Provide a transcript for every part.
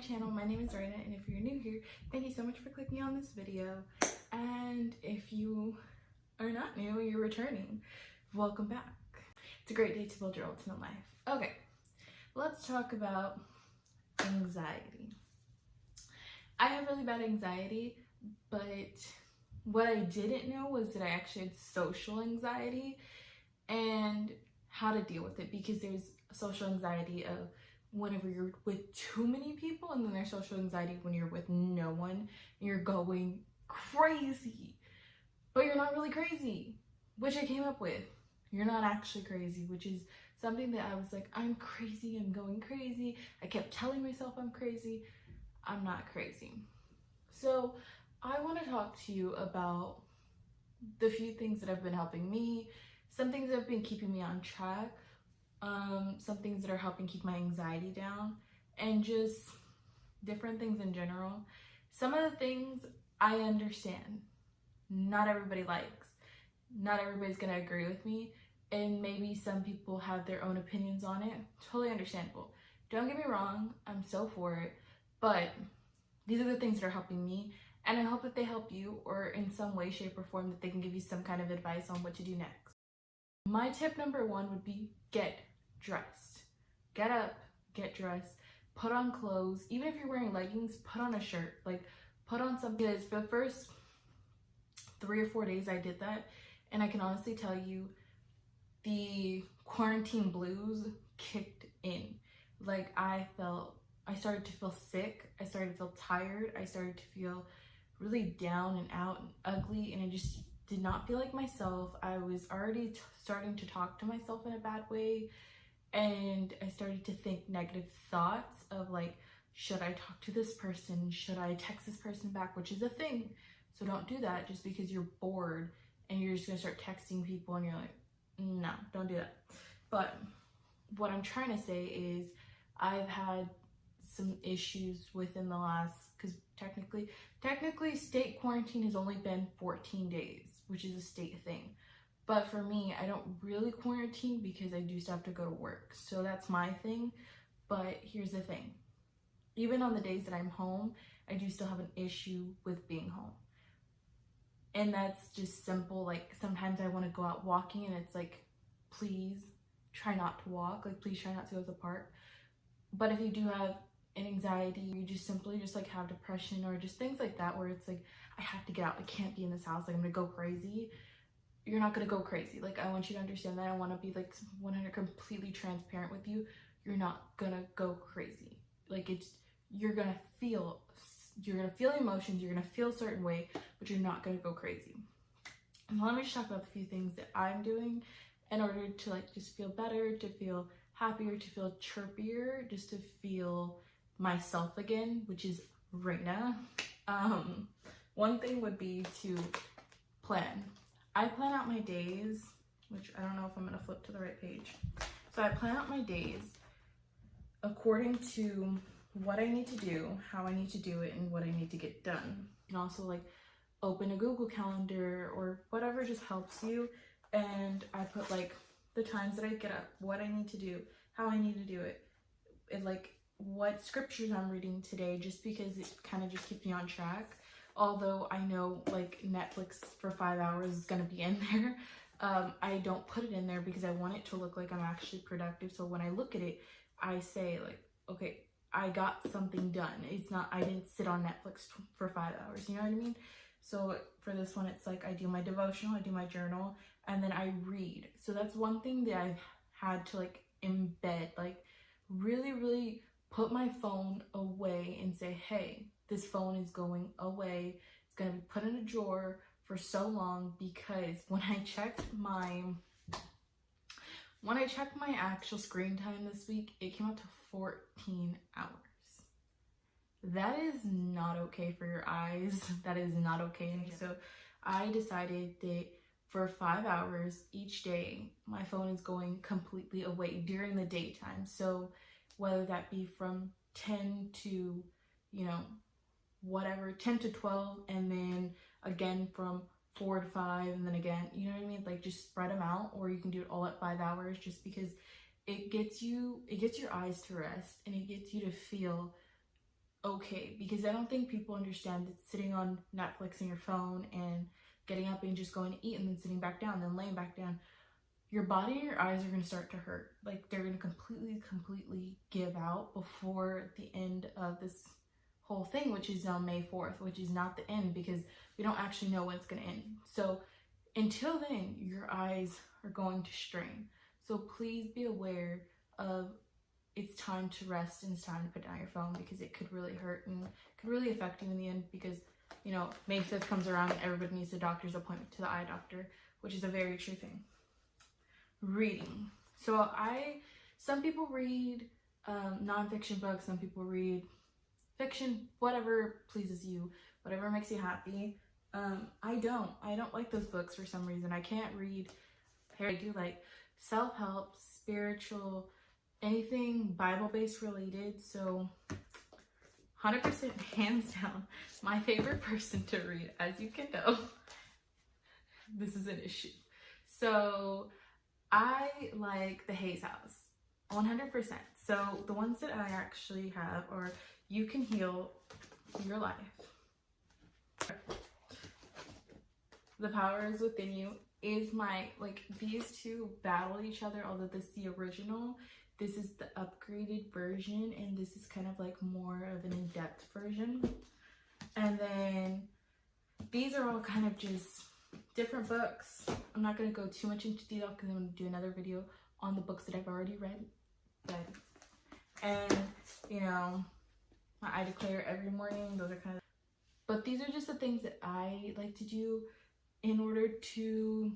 channel. My name is Reyna, and if you're new here, thank you so much for clicking on this video. And if you are not new and you're returning, welcome back. It's a great day to build your ultimate life. Okay, let's talk about anxiety. I have really bad anxiety, but what I didn't know was that I actually had social anxiety and how to deal with it, because there's social anxiety of whenever you're with too many people, and then there's social anxiety when you're with no one and you're going crazy, but you're not really crazy, which I came up with. You're not actually crazy, which is something that I was like, I'm crazy, I'm going crazy. I kept telling myself I'm crazy. I'm not crazy. So I want to talk to you about the few things that have been helping me, some things that have been keeping me on track, some things that are helping keep my anxiety down, and just different things in general. Some of the things I understand not everybody likes, not everybody's gonna agree with me, and maybe some people have their own opinions on it. Totally understandable. Don't get me wrong, I'm so for it, but these are the things that are helping me, and I hope that they help you, or in some way, shape, or form that they can give you some kind of advice on what to do next. My tip number one would be get dressed. Get up, get dressed, put on clothes. Even if you're wearing leggings, put on a shirt. Like, put on something. Because for the first 3 or 4 days I did that, and I can honestly tell you the quarantine blues kicked in. Like, I started to feel sick, I started to feel tired, I started to feel really down and out and ugly, and I just did not feel like myself. I was already starting to talk to myself in a bad way, and I started to think negative thoughts of like, should I talk to this person? Should I text this person back? Which is a thing. So don't do that just because you're bored and you're just gonna start texting people and you're like, no, don't do that. But what I'm trying to say is I've had some issues within the last, because technically state quarantine has only been 14 days, which is a state thing. But for me, I don't really quarantine because I do still have to go to work. So that's my thing. But here's the thing. Even on the days that I'm home, I do still have an issue with being home. And that's just simple. Like, sometimes I want to go out walking and it's like, please try not to walk. Like, please try not to go to the park. But if you do have an anxiety, you just simply just like have depression or just things like that, where it's like, I have to get out, I can't be in this house, like I'm gonna go crazy. You're not gonna go crazy. Like, I want you to understand that. I want to be like 100 completely transparent with you. You're not gonna go crazy. Like, you're gonna feel emotions, you're gonna feel a certain way, but you're not gonna go crazy. And let me just talk about the few things that I'm doing in order to like just feel better, to feel happier, to feel chirpier, just to feel myself again, which is Reyna. One thing would be to plan. I plan out my days, which I don't know if I'm gonna flip to the right page. So I plan out my days according to what I need to do, how I need to do it, and what I need to get done. You can also like open a Google Calendar or whatever just helps you. And I put like the times that I get up, what I need to do, how I need to do it, and like what scriptures I'm reading today, just because it kind of just keeps me on track. Although I know like Netflix for 5 hours is gonna be in there. I don't put it in there because I want it to look like I'm actually productive. So when I look at it, I say like, okay, I got something done. It's not, I didn't sit on Netflix for 5 hours, you know what I mean? So for this one, it's like I do my devotional, I do my journal, and then I read. So that's one thing that I've had to like embed, like really put my phone away and say, hey, this phone is going away. It's gonna be put in a drawer for so long, because when I checked my actual screen time this week, it came out to 14 hours. That is not okay for your eyes. That is not okay. So I decided that for 5 hours each day, my phone is going completely away during the daytime. So whether that be from 10 to, you know, whatever, 10 to 12, and then again from 4 to 5, and then again, you know what I mean? Like, just spread them out, or you can do it all at 5 hours, just because it gets your eyes to rest, and it gets you to feel okay, because I don't think people understand that sitting on Netflix and your phone and getting up and just going to eat and then sitting back down, then laying back down, your body and your eyes are going to start to hurt. Like, they're going to completely give out before the end of this whole thing, which is on May 4th, which is not the end because we don't actually know when it's going to end. So until then, your eyes are going to strain. So please be aware of it's time to rest and it's time to put down your phone, because it could really hurt and could really affect you in the end, because, you know, May 5th comes around and everybody needs a doctor's appointment to the eye doctor, which is a very true thing. Reading. So some people read nonfiction books, some people read fiction, whatever pleases you, whatever makes you happy. I don't like those books for some reason. I can't read. I do like self-help, spiritual, anything Bible-based related. So 100% hands down, my favorite person to read, as you can know, this is an issue. So I like the Hayes House, 100%. So the ones that I actually have are You Can Heal Your Life, The Power Is Within You is my, like, these two battle each other, although this is the original. This is the upgraded version, and this is kind of like more of an in-depth version. And then these are all kind of just different books. I'm not going to go too much into detail because I'm going to do another video on the books that I've already read. And, you know, my I Declare every morning, those are kind of, but these are just the things that I like to do in order to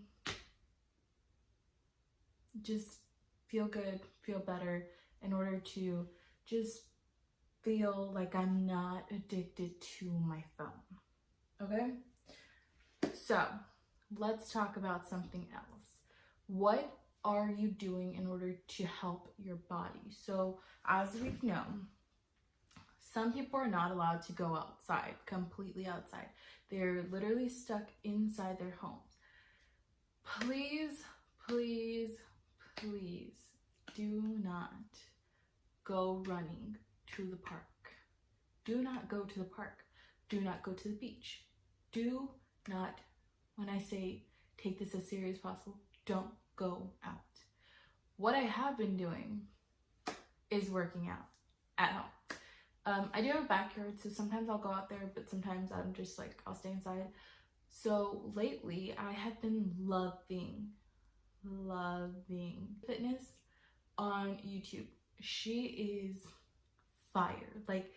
just feel good, feel better, in order to just feel like I'm not addicted to my phone. Okay? So, let's talk about something else. What are you doing in order to help your body? So, as we know, some people are not allowed to go outside, completely outside. They're literally stuck inside their homes. Please, please, please do not go running to the park. Do not go to the park. Do not go to the beach. Do not, when I say take this as serious as possible, don't go out. What I have been doing is working out at home. I do have a backyard, so sometimes I'll go out there, but sometimes I'm just like, I'll stay inside. So lately, I have been loving fitness on YouTube. She is fire. Like,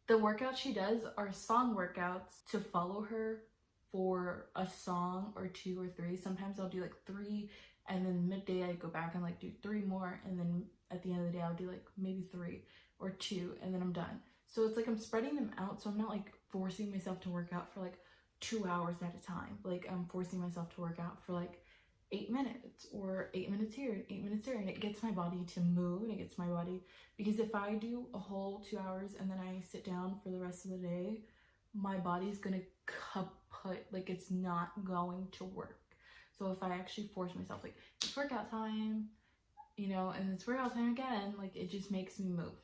the workouts she does are song workouts. To follow her for a song or 2 or 3, sometimes I'll do like 3, and then midday I go back and like do 3 more, and then at the end of the day I'll do like maybe 3 or 2, and then I'm done. So it's like I'm spreading them out, so I'm not like forcing myself to work out for like 2 hours at a time. Like, I'm forcing myself to work out for like 8 minutes, or 8 minutes here and 8 minutes there, and it gets my body to move, and it gets my body, because if I do a whole 2 hours and then I sit down for the rest of the day, my body's gonna kaput, like, it's not going to work. So if I actually force myself, like, it's workout time, you know, and it's workout time again, like, it just makes me move.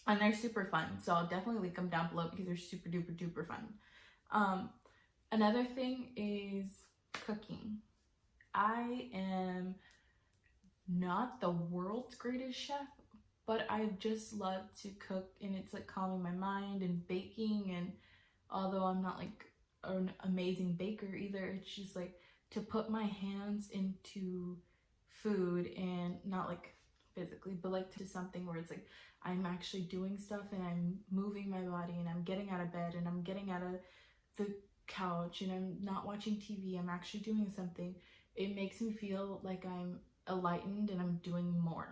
And they're super fun, so I'll definitely link them down below because they're super duper duper fun. Another thing is cooking. I am not the world's greatest chef, but I just love to cook, and it's like calming my mind, and baking, and although I'm not like an amazing baker either, it's just like to put my hands into food, and not like physically, but like to something where it's like I'm actually doing stuff, and I'm moving my body, and I'm getting out of bed, and I'm getting out of the couch, and I'm not watching TV, I'm actually doing something. It makes me feel like I'm enlightened and I'm doing more.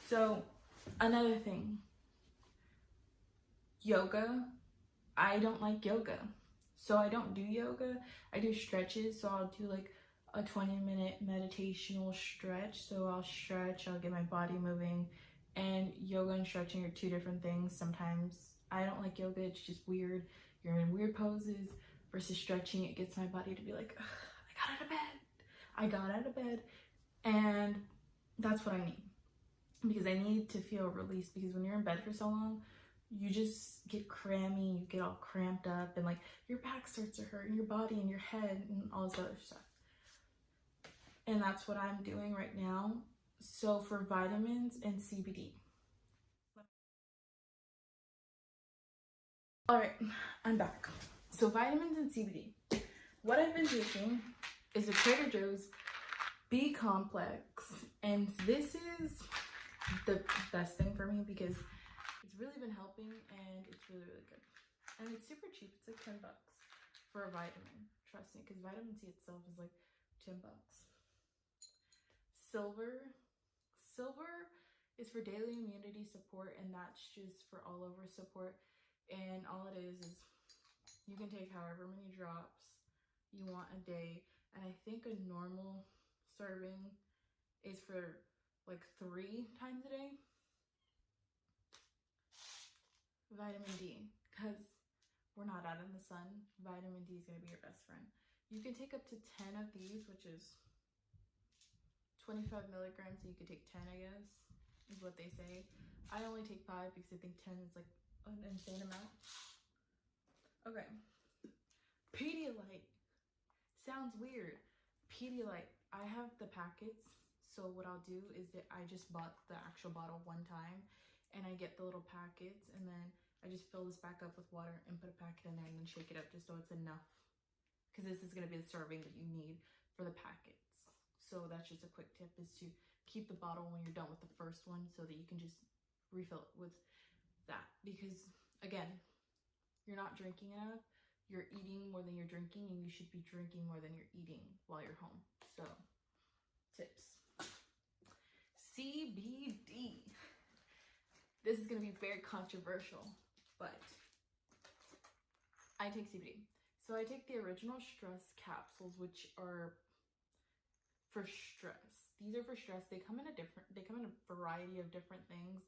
So another thing, yoga. I don't like yoga, so I don't do yoga. I do stretches, so I'll do like a 20-minute meditational stretch. So I'll stretch, I'll get my body moving, and yoga and stretching are 2 different things. Sometimes I don't like yoga, it's just weird. You're in weird poses, versus stretching, it gets my body to be like, I got out of bed, and that's what I need, because I need to feel released, because when you're in bed for so long, you just get crammy, you get all cramped up, and like your back starts to hurt, and your body and your head and all this other stuff. And that's what I'm doing right now. So for vitamins and CBD. All right, I'm back. So vitamins and CBD. What I've been taking is a Trader Joe's B complex, and this is the best thing for me because it's really been helping and it's really good. And it's super cheap. It's like 10 bucks for a vitamin. Trust me, because vitamin C itself is like 10 bucks. Silver is for daily immunity support, and that's just for all over support. And all it is you can take however many drops you want a day, and I think a normal serving is for like 3 times a day. Vitamin D, because we're not out in the sun, vitamin D is going to be your best friend. You can take up to 10 of these, which is 25 milligrams, so you could take 10, I guess, is what they say. I only take 5 because I think 10 is like an insane amount. Okay. Pedialyte. Sounds weird. Pedialyte. I have the packets, so what I'll do is that I just bought the actual bottle one time, and I get the little packets, and then I just fill this back up with water and put a packet in there and then shake it up just so it's enough. Because this is going to be the serving that you need for the packets. So that's just a quick tip, is to keep the bottle when you're done with the first one so that you can just refill it with that. Because again, you're not drinking enough. You're eating more than you're drinking, and you should be drinking more than you're eating while you're home. So, tips. CBD. This is going to be very controversial, but I take CBD. So I take the original stress capsules, which are for stress. These are for stress. They come in a variety of different things,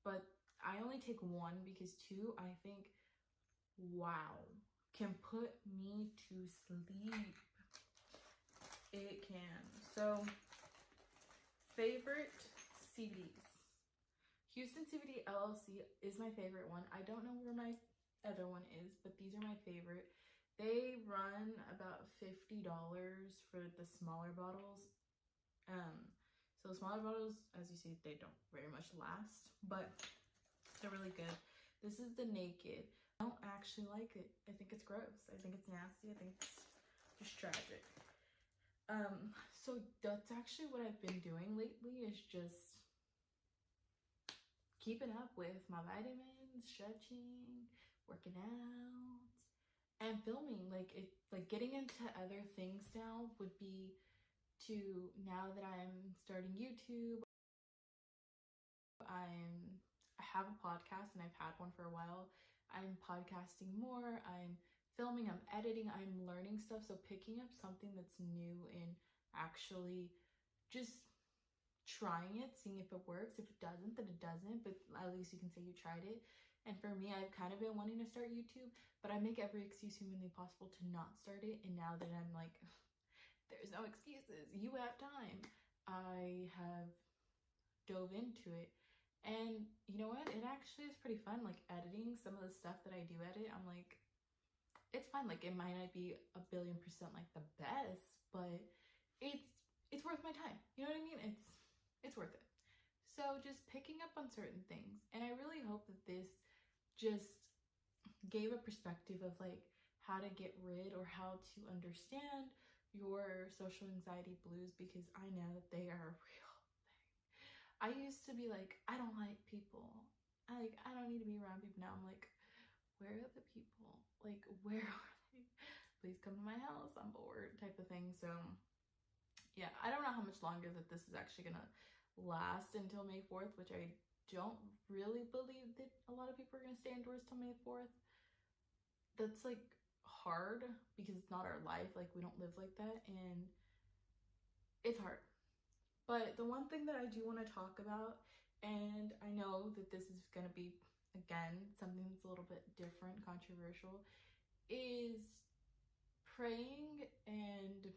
but I only take 1 because 2, I think, wow, can put me to sleep. It can. So, favorite CBDs. Houston CBD LLC is my favorite one. I don't know where my other one is, but these are my favorite. They run about $50 for the smaller bottles. So the smaller bottles, as you see, they don't very much last, but they're really good. This is the Naked. I don't actually like it. I think it's gross. I think it's nasty. I think it's just tragic. So that's actually what I've been doing lately, is just keeping up with my vitamins, stretching, working out, and filming. Like getting into other things now would be to, now that I'm starting YouTube, I have a podcast, and I've had one for a while. I'm podcasting more, I'm filming, I'm editing, I'm learning stuff. So picking up something that's new and actually just trying it, seeing if it works. If it doesn't, then it doesn't, but at least you can say you tried it. And for me, I've kind of been wanting to start YouTube, but I make every excuse humanly possible to not start it. And now that I'm like, there's no excuses, you have time, I have dove into it. And you know what? It actually is pretty fun. Like editing some of the stuff that I do edit, I'm like, it's fun. Like it might not be 1,000,000,000% like the best, but it's worth my time. You know what I mean? It's worth it. So just picking up on certain things. And I really hope that this just gave a perspective of like how to get rid, or how to understand your social anxiety blues, because I know that they are a real thing. I used to be like, I don't like people. I don't need to be around people. Now I'm like, where are the people? Like, where are they? Please come to my house. I'm bored, type of thing. So yeah, I don't know how much longer that this is actually gonna last until May 4th, which I don't really believe that a lot of people are gonna stay indoors till May 4th. That's like hard because it's not our life. Like we don't live like that, and it's hard. But the one thing that I do want to talk about, and I know that this is going to be, again, something that's a little bit different, controversial, is praying and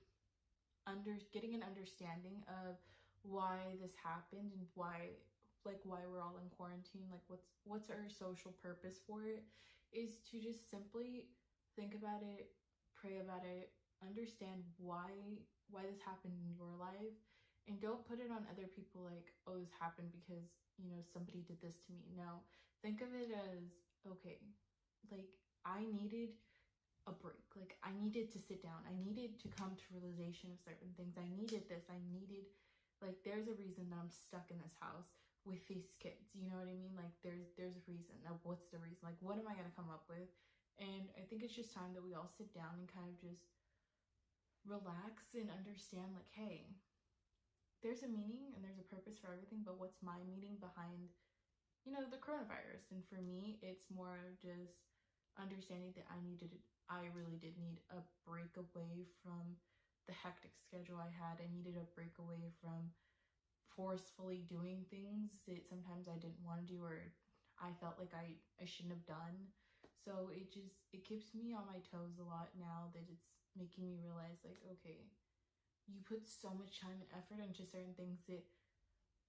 getting an understanding of why this happened and why like why we're all in quarantine, like what's our social purpose for it, is to just simply think about it, pray about it, understand why this happened in your life, and don't put it on other people like, oh, this happened because, you know, somebody did this to me. No, think of it as, okay, like I needed a break. Like I needed to sit down. I needed to come to realization of certain things. I needed this. I needed, like, there's a reason that I'm stuck in this house with these kids. You know what I mean? Like there's a reason. Now what's the reason? Like what am I gonna come up with? And I think it's just time that we all sit down and kind of just relax and understand, like, hey, there's a meaning and there's a purpose for everything, but what's my meaning behind, you know, the coronavirus? And for me, it's more of just understanding that I really did need a break away from the hectic schedule I had. I needed a break away from forcefully doing things that sometimes I didn't want to do or I felt like I shouldn't have done. So it keeps me on my toes a lot now that it's making me realize, like, okay, you put so much time and effort into certain things that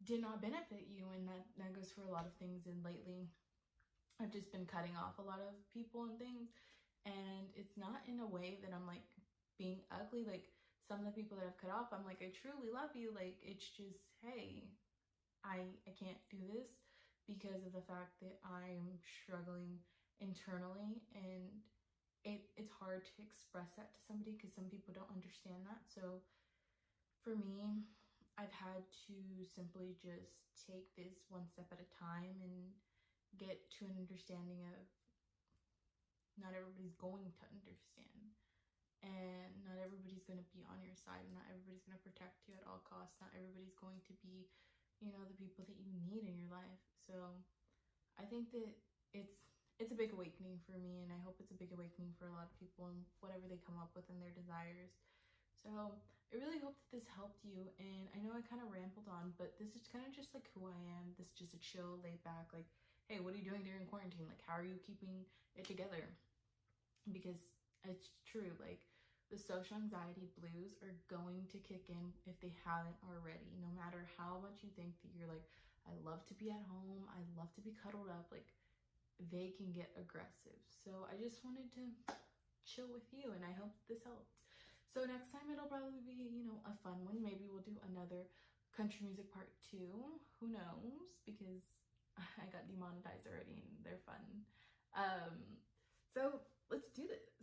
did not benefit you, and that goes for a lot of things. And lately I've just been cutting off a lot of people and things, and it's not in a way that I'm like being ugly. Like some of the people that I've cut off, I'm like, I truly love you. Like it's just, hey, I can't do this because of the fact that I'm struggling internally, and it's hard to express that to somebody because some people don't understand that. So for me, I've had to simply just take this one step at a time and get to an understanding of not everybody's going to understand, and not everybody's going to be on your side, and not everybody's going to protect you at all costs, not everybody's going to be, you know, the people that you need in your life. So I think that it's a big awakening for me, and I hope it's a big awakening for a lot of people and whatever they come up with and their desires. So I really hope that this helped you, and I know I kind of rambled on, but this is kind of just like who I am. This is just a chill, laid back, like, hey, what are you doing during quarantine? Like, how are you keeping it together? Because it's true, like, the social anxiety blues are going to kick in if they haven't already. No matter how much you think that you're like, I love to be at home, I love to be cuddled up, like, they can get aggressive. So I just wanted to chill with you, and I hope this helped. So next time it'll probably be, you know, a fun one. Maybe we'll do another country music part 2. Who knows? Because I got demonetized already and they're fun. So let's do this.